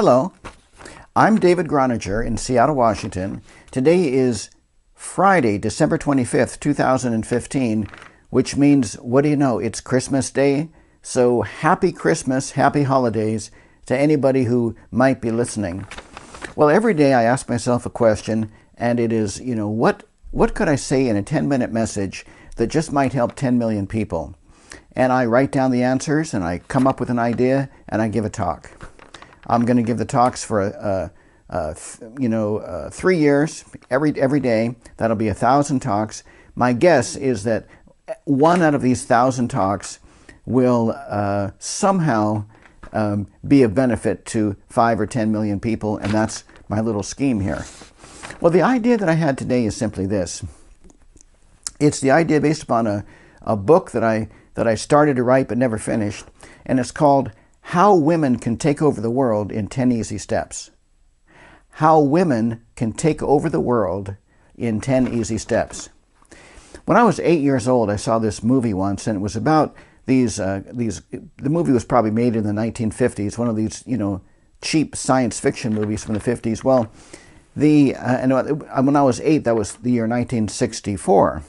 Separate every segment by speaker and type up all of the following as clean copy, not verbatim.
Speaker 1: Hello, I'm David Groninger in Seattle, Washington. Today is Friday, December 25th, 2015, which means, what do you know, it's Christmas Day. So happy Christmas, happy holidays to anybody who might be listening. Well, every day I ask myself a question, and it is, what could I say in a 10-minute message that just might help 10 million people? And I write down the answers, and I come up with an idea, and I give a talk. I'm going to give the talks for 3 years, every day. That'll be 1,000 talks. My guess is that one out of these 1,000 talks will somehow be of benefit to 5 or 10 million people, and that's my little scheme here. Well, the idea that I had today is simply this. It's the idea based upon a book that I started to write but never finished, and it's called How Women Can Take Over the World in 10 Easy Steps. How Women Can Take Over the World in 10 Easy Steps. When I was 8 years old, I saw this movie once, and it was about the movie was probably made in the 1950s, one of these, cheap science fiction movies from the 50s. Well, when I was 8, that was the year 1964.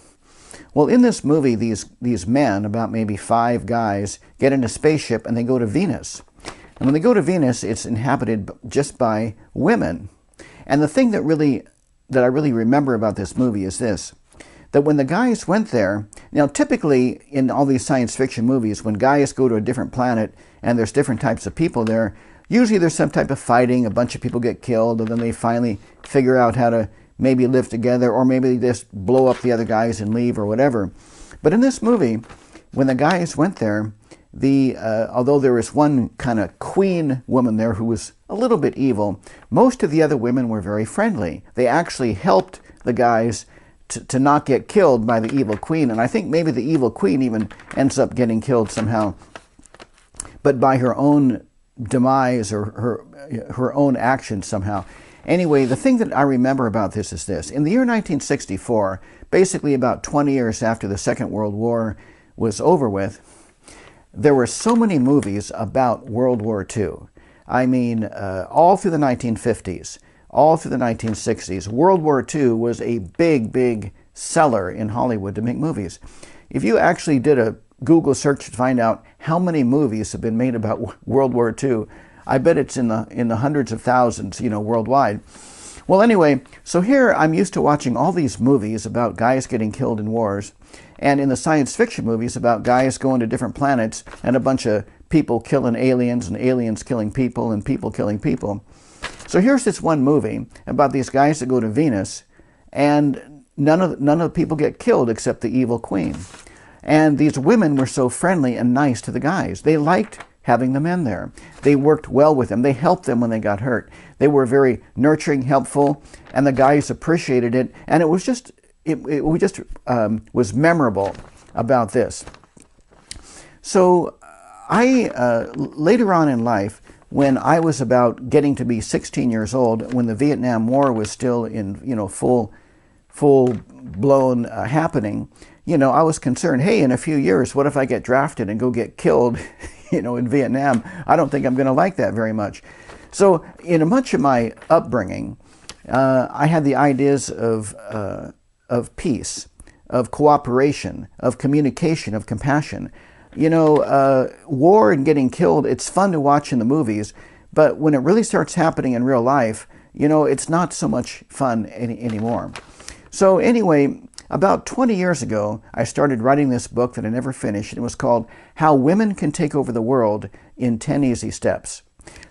Speaker 1: Well, in this movie, these men, about maybe 5 guys, get in a spaceship and they go to Venus. And when they go to Venus, it's inhabited just by women. And the thing that I really remember about this movie is this, that when the guys went there, typically in all these science fiction movies, when guys go to a different planet and there's different types of people there, usually there's some type of fighting, a bunch of people get killed, and then they finally figure out how to maybe live together, or maybe they just blow up the other guys and leave or whatever. But in this movie, when the guys went there, although there was one kind of queen woman there who was a little bit evil, most of the other women were very friendly. They actually helped the guys to not get killed by the evil queen. And I think maybe the evil queen even ends up getting killed somehow, but by her own demise or her own actions somehow. Anyway, the thing that I remember about this is this. In the year 1964, basically about 20 years after the Second World War was over with, there were so many movies about World War II. I mean, all through the 1950s, all through the 1960s, World War II was a big, big seller in Hollywood to make movies. If you actually did a Google search to find out how many movies have been made about World War II, I bet it's in the hundreds of thousands, worldwide. Well, anyway, so here I'm used to watching all these movies about guys getting killed in wars, and in the science fiction movies about guys going to different planets and a bunch of people killing aliens and aliens killing people and people killing people. So here's this one movie about these guys that go to Venus, and none of the people get killed except the evil queen. And these women were so friendly and nice to the guys. They liked having the men there. They worked well with them. They helped them when they got hurt. They were very nurturing, helpful, and the guys appreciated it. And it was just was memorable about this. So later on in life, when I was about getting to be 16 years old, when the Vietnam War was still in full-blown happening, I was concerned, hey, in a few years, what if I get drafted and go get killed, in Vietnam? I don't think I'm going to like that very much. So in much of my upbringing, I had the ideas of peace, of cooperation, of communication, of compassion. War and getting killed, it's fun to watch in the movies, but when it really starts happening in real life, it's not so much fun anymore. So anyway, about 20 years ago, I started writing this book that I never finished. It was called How Women Can Take Over the World in 10 Easy Steps.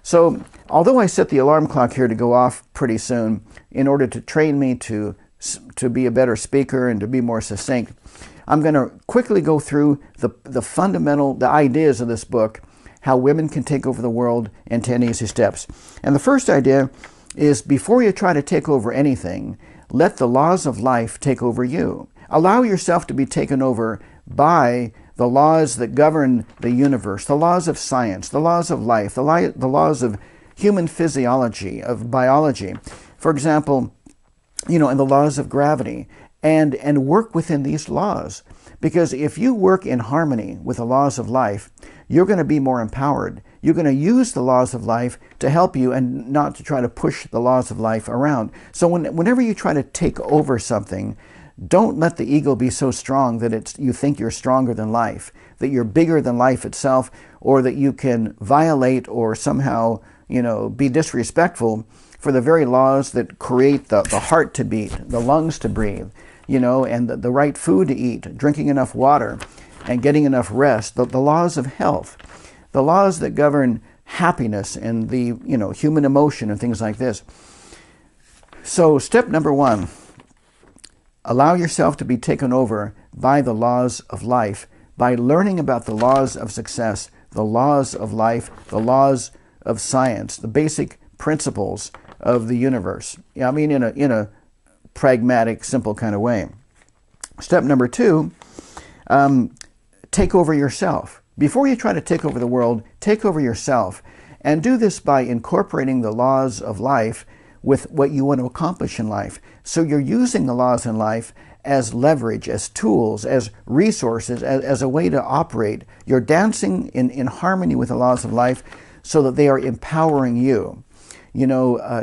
Speaker 1: So although I set the alarm clock here to go off pretty soon in order to train me to be a better speaker and to be more succinct, I'm going to quickly go through the ideas of this book, How Women Can Take Over the World in 10 Easy Steps. And the first idea is, before you try to take over anything, let the laws of life take over you. Allow yourself to be taken over by the laws that govern the universe, the laws of science, the laws of life, the laws of human physiology, of biology. For example, and the laws of gravity, and work within these laws. Because if you work in harmony with the laws of life, you're going to be more empowered. You're going to use the laws of life to help you and not to try to push the laws of life around. So whenever you try to take over something, don't let the ego be so strong that you think you're stronger than life, that you're bigger than life itself, or that you can violate or somehow, be disrespectful for the very laws that create the heart to beat, the lungs to breathe, and the right food to eat, drinking enough water, and getting enough rest, the laws of health, the laws that govern happiness and the human emotion and things like this. So step number 1, allow yourself to be taken over by the laws of life, by learning about the laws of success, the laws of life, the laws of science, the basic principles of the universe. In a pragmatic, simple kind of way. Step number 2, take over yourself. Before you try to take over the world, take over yourself. And do this by incorporating the laws of life with what you want to accomplish in life. So you're using the laws in life as leverage, as tools, as resources, as a way to operate. You're dancing in harmony with the laws of life so that they are empowering you.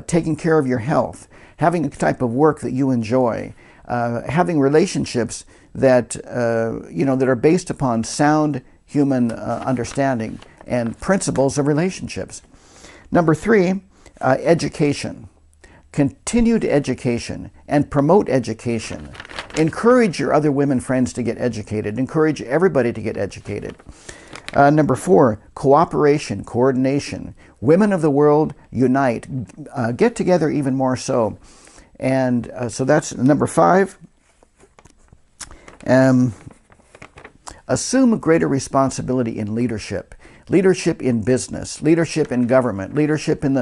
Speaker 1: Taking care of your health, having a type of work that you enjoy, having relationships that, that are based upon sound human understanding and principles of relationships. Number 3, education. Continued education and promote education. Encourage your other women friends to get educated. Encourage everybody to get educated. Number 4, cooperation, coordination. Women of the world, unite. Get together even more so. And so that's number 5. Assume greater responsibility in leadership. Leadership in business, leadership in government, leadership in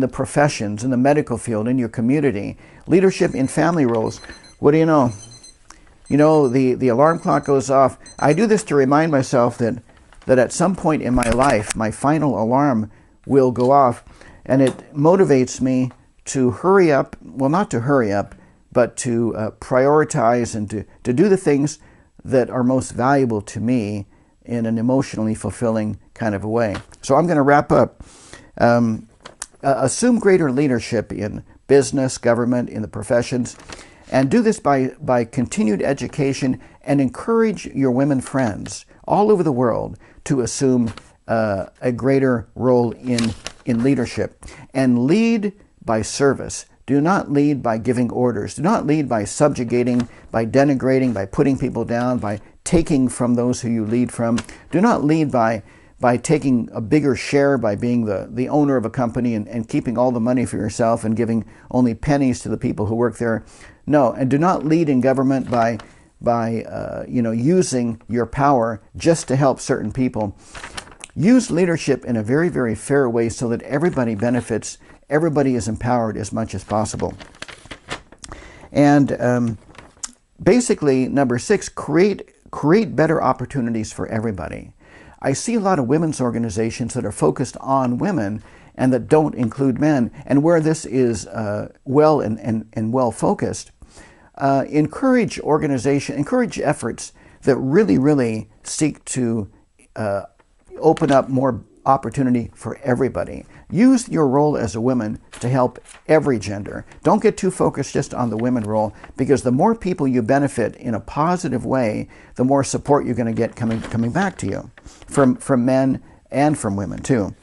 Speaker 1: the professions, in the medical field, in your community, leadership in family roles. What do you know? The alarm clock goes off. I do this to remind myself that at some point in my life, my final alarm will go off, and it motivates me to hurry up, well, not to hurry up, but to prioritize and to do the things that are most valuable to me in an emotionally fulfilling kind of a way. So I'm going to wrap up. Assume greater leadership in business, government, in the professions, and do this by continued education, and encourage your women friends all over the world to assume a greater role in leadership. And lead by service. Do not lead by giving orders. Do not lead by subjugating, by denigrating, by putting people down, by taking from those who you lead from. Do not lead by taking a bigger share, by being the owner of a company and keeping all the money for yourself and giving only pennies to the people who work there. No, and do not lead in government by using your power just to help certain people. Use leadership in a very, very fair way so that everybody benefits, everybody is empowered as much as possible. And basically, number 6, create better opportunities for everybody. I see a lot of women's organizations that are focused on women and that don't include men. And where this is well and well focused, encourage efforts that really, really seek to open up more opportunity for everybody. Use your role as a woman to help every gender. Don't get too focused just on the women role, because the more people you benefit in a positive way, the more support you're going to get coming back to you from men and from women too.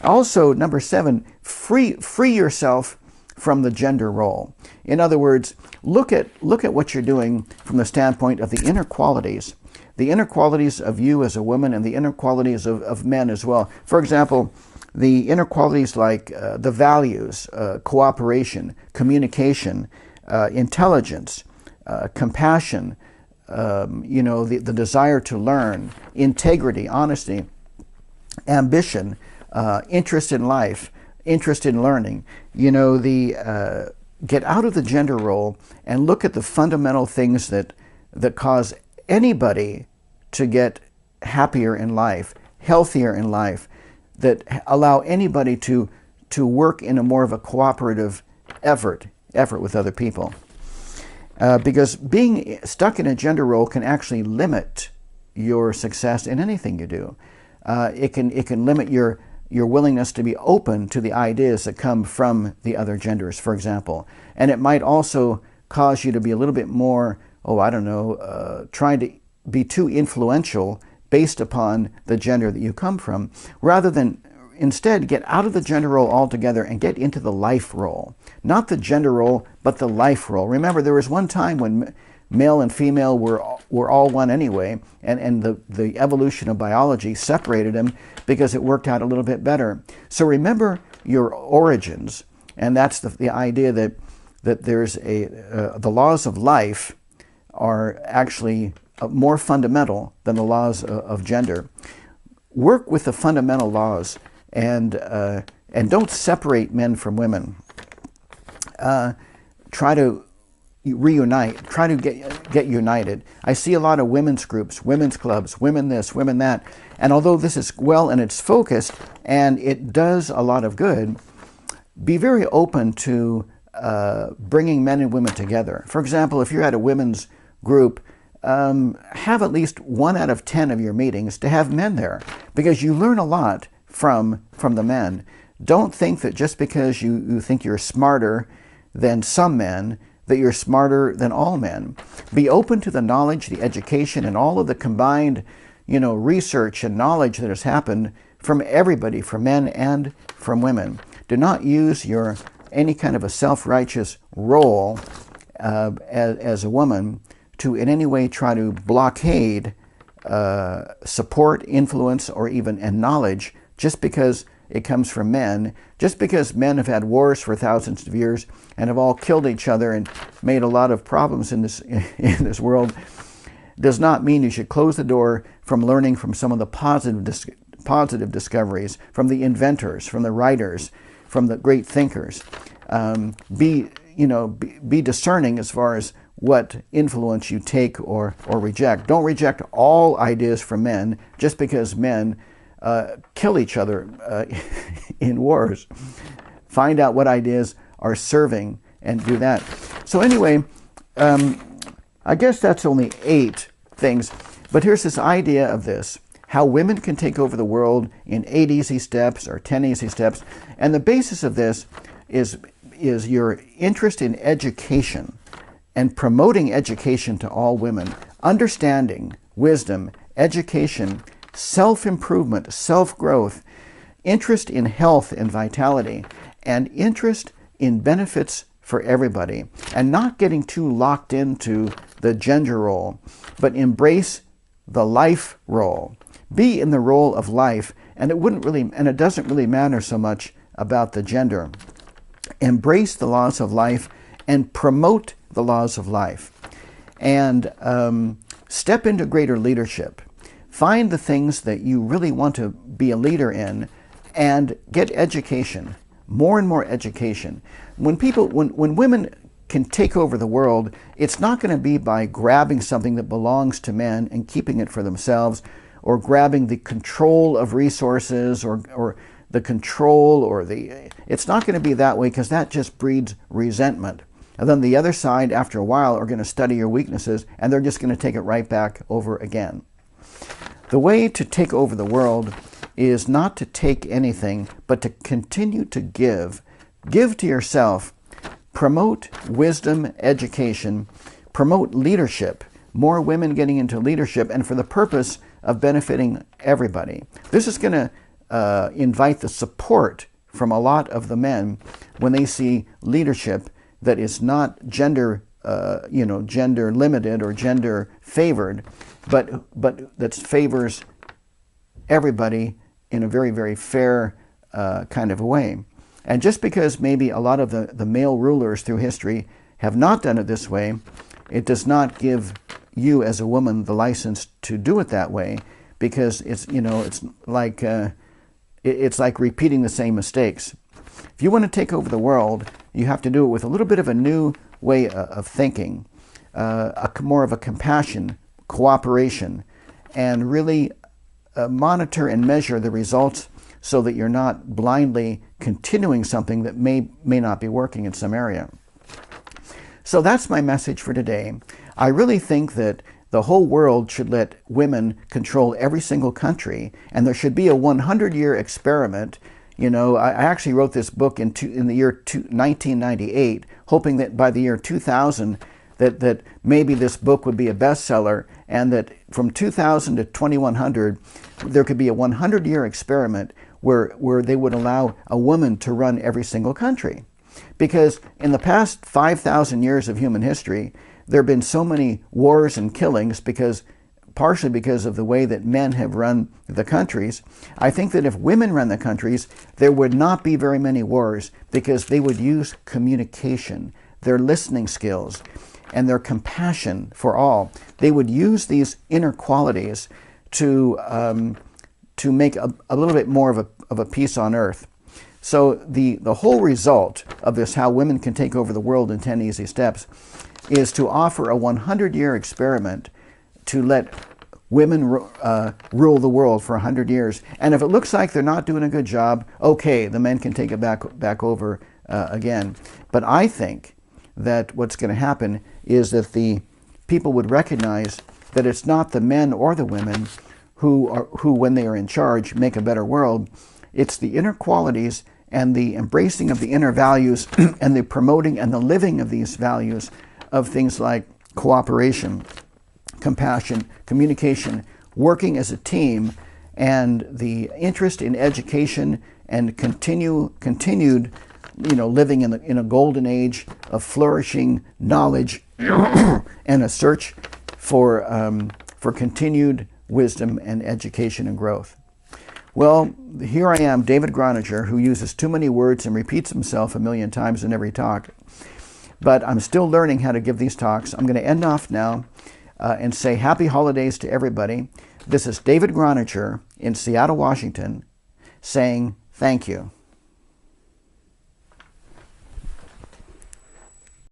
Speaker 1: Also, number 7, free yourself from the gender role. In other words, look at what you're doing from the standpoint of the inner qualities. The inner qualities of you as a woman and the inner qualities of men as well. For example, the inner qualities like the values, cooperation, communication, intelligence, compassion, the desire to learn, integrity, honesty, ambition, interest in life, interest in learning. Get out of the gender role and look at the fundamental things that cause anybody to get happier in life, healthier in life, that allow anybody to work in a more of a cooperative effort with other people. because being stuck in a gender role can actually limit your success in anything you do. It can limit your willingness to be open to the ideas that come from the other genders, for example. And it might also cause you to be a little bit more, trying to be too influential based upon the gender that you come from, rather than instead get out of the gender role altogether and get into the life role. Not the gender role, but the life role. Remember, there was one time when male and female were all one anyway, and the evolution of biology separated them because it worked out a little bit better. So remember your origins, and that's the idea that there's the laws of life are actually more fundamental than the laws of gender. Work with the fundamental laws, and don't separate men from women. Try to reunite. Try to get united. I see a lot of women's groups, women's clubs, women this, women that. And although this is well and it's focused and it does a lot of good, be very open to bringing men and women together. For example, if you're at a women's group, have at least 1 out of 10 of your meetings to have men there, because you learn a lot from the men. Don't think that just because you think you're smarter than some men, that you're smarter than all men. Be open to the knowledge, the education, and all of the combined, research and knowledge that has happened from everybody, from men and from women. Do not use any kind of a self-righteous role as a woman to in any way try to blockade support, influence, or even knowledge just because it comes from men. Just because men have had wars for thousands of years and have all killed each other and made a lot of problems in this world does not mean you should close the door from learning from some of the positive discoveries, from the inventors, from the writers, from the great thinkers. Be discerning as far as what influence you take or reject. Don't reject all ideas from men just because men kill each other in wars. Find out what ideas are serving and do that. So anyway, I guess that's only 8 things, but here's this idea of this: how women can take over the world in 8 easy steps or 10 easy steps. And the basis of this is your interest in education and promoting education to all women, understanding, wisdom, education, self-improvement, self-growth, interest in health and vitality, and interest in benefits for everybody, and not getting too locked into the gender role, but embrace the life role. Be in the role of life, and it doesn't really matter so much about the gender. Embrace the laws of life and promote the laws of life, and step into greater leadership. Find the things that you really want to be a leader in and get education, more and more education. When women can take over the world, it's not going to be by grabbing something that belongs to men and keeping it for themselves, or grabbing the control of resources or the control it's not going to be that way, because that just breeds resentment. And then the other side, after a while, are going to study your weaknesses, and they're just going to take it right back over again. The way to take over the world is not to take anything, but to continue to give. Give to yourself. Promote wisdom, education. Promote leadership. More women getting into leadership, and for the purpose of benefiting everybody. This is going to invite the support from a lot of the men when they see leadership that is not gender limited or gender favored, but that favors everybody in a very, very fair kind of a way. And just because maybe a lot of the male rulers through history have not done it this way, it does not give you as a woman the license to do it that way, because it's like repeating the same mistakes. If you want to take over the world, you have to do it with a little bit of a new way of thinking, more of a compassion, cooperation, and really monitor and measure the results so that you're not blindly continuing something that may not be working in some area. So that's my message for today. I really think that the whole world should let women control every single country, and there should be a 100-year experiment. You know, I actually wrote this book in the year 1998, hoping that by the year 2000, that maybe this book would be a bestseller, and that from 2000 to 2100, there could be a 100-year experiment where they would allow a woman to run every single country. Because in the past 5,000 years of human history, there have been so many wars and killings partially because of the way that men have run the countries. I think that if women run the countries, there would not be very many wars, because they would use communication, their listening skills, and their compassion for all. They would use these inner qualities to make a little bit more of a peace on earth. So the whole result of this, how women can take over the world in 10 easy steps, is to offer a 100-year experiment to let women rule the world for 100 years. And if it looks like they're not doing a good job, okay, the men can take it back over again. But I think that what's going to happen is that the people would recognize that it's not the men or the women who, when they are in charge, make a better world. It's the inner qualities and the embracing of the inner values and the promoting and the living of these values of things like cooperation, compassion, communication, working as a team, and the interest in education and continued living in a golden age of flourishing knowledge and a search for continued wisdom and education and growth. Well, here I am, David Groninger, who uses too many words and repeats himself a million times in every talk. But I'm still learning how to give these talks. I'm going to end off now and say happy holidays to everybody. This is David Groninger in Seattle, Washington, saying thank you.